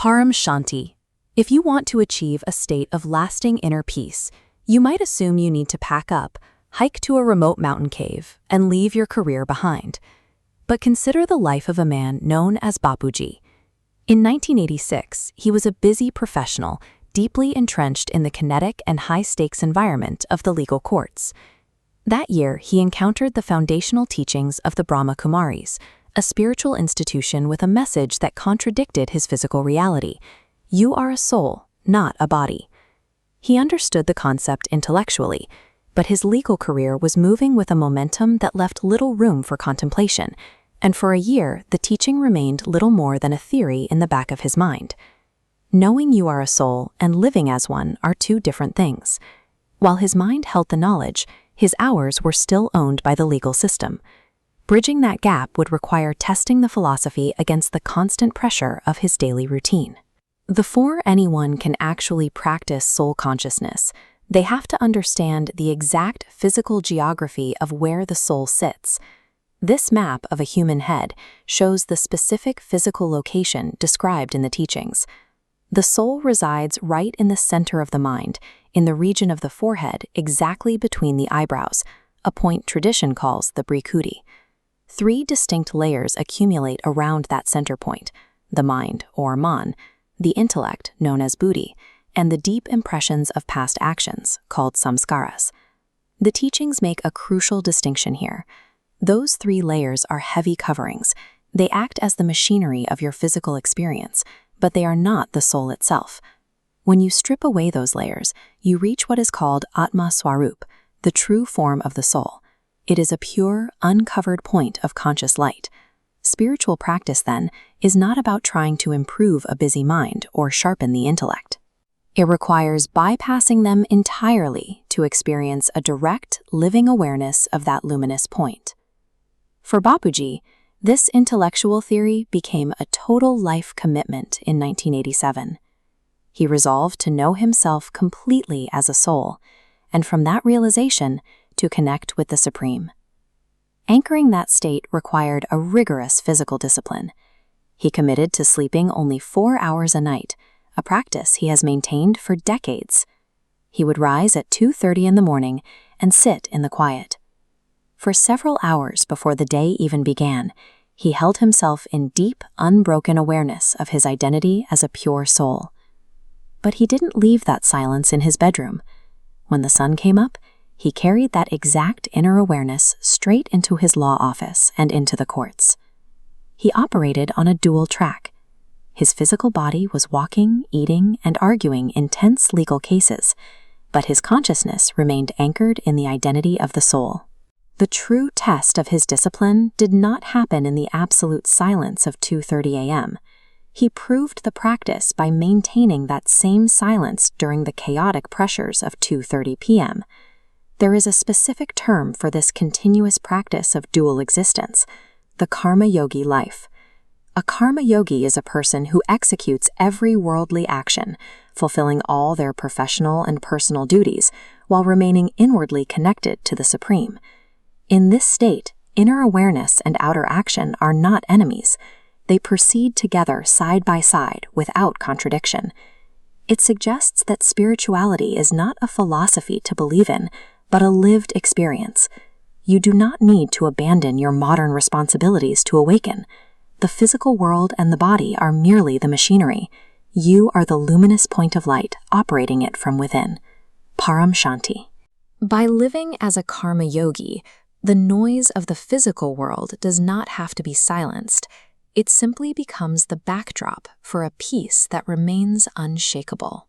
Param Shanti. If you want to achieve a state of lasting inner peace, you might assume you need to pack up, hike to a remote mountain cave, and leave your career behind. But consider the life of a man known as Bapuji. In 1986, he was a busy professional, deeply entrenched in the kinetic and high-stakes environment of the legal courts. That year, he encountered the foundational teachings of the Brahma Kumaris, a spiritual institution with a message that contradicted his physical reality. You are a soul, not a body. He understood the concept intellectually, but his legal career was moving with a momentum that left little room for contemplation, and for a year, the teaching remained little more than a theory in the back of his mind. Knowing you are a soul and living as one are two different things. While his mind held the knowledge, his hours were still owned by the legal system. Bridging that gap would require testing the philosophy against the constant pressure of his daily routine. Before anyone can actually practice soul consciousness, they have to understand the exact physical geography of where the soul sits. This map of a human head shows the specific physical location described in the teachings. The soul resides right in the center of the mind, in the region of the forehead exactly between the eyebrows, a point tradition calls the Bhrikuti. 3 distinct layers accumulate around that center point: the mind, or man, the intellect, known as buddhi, and the deep impressions of past actions, called samskaras. The teachings make a crucial distinction here. Those 3 layers are heavy coverings. They act as the machinery of your physical experience, but they are not the soul itself. When you strip away those layers, you reach what is called Atma-Swaroop, the true form of the soul. It is a pure, uncovered point of conscious light. Spiritual practice, then, is not about trying to improve a busy mind or sharpen the intellect. It requires bypassing them entirely to experience a direct, living awareness of that luminous point. For Bapuji, this intellectual theory became a total life commitment in 1987. He resolved to know himself completely as a soul, and from that realization, to connect with the Supreme. Anchoring that state required a rigorous physical discipline. He committed to sleeping only 4 hours a night, a practice he has maintained for decades. He would rise at 2:30 in the morning and sit in the quiet. For several hours before the day even began, he held himself in deep, unbroken awareness of his identity as a pure soul. But he didn't leave that silence in his bedroom. When the sun came up, he carried that exact inner awareness straight into his law office and into the courts. He operated on a dual track. His physical body was walking, eating, and arguing intense legal cases, but his consciousness remained anchored in the identity of the soul. The true test of his discipline did not happen in the absolute silence of 2:30 a.m. He proved the practice by maintaining that same silence during the chaotic pressures of 2:30 p.m. There is a specific term for this continuous practice of dual existence: the Karmayogi life. A Karmayogi is a person who executes every worldly action, fulfilling all their professional and personal duties, while remaining inwardly connected to the Supreme. In this state, inner awareness and outer action are not enemies. They proceed together side by side without contradiction. It suggests that spirituality is not a philosophy to believe in, but a lived experience. You do not need to abandon your modern responsibilities to awaken. The physical world and the body are merely the machinery. You are the luminous point of light operating it from within. Param Shanti. By living as a karma yogi, the noise of the physical world does not have to be silenced. It simply becomes the backdrop for a peace that remains unshakable.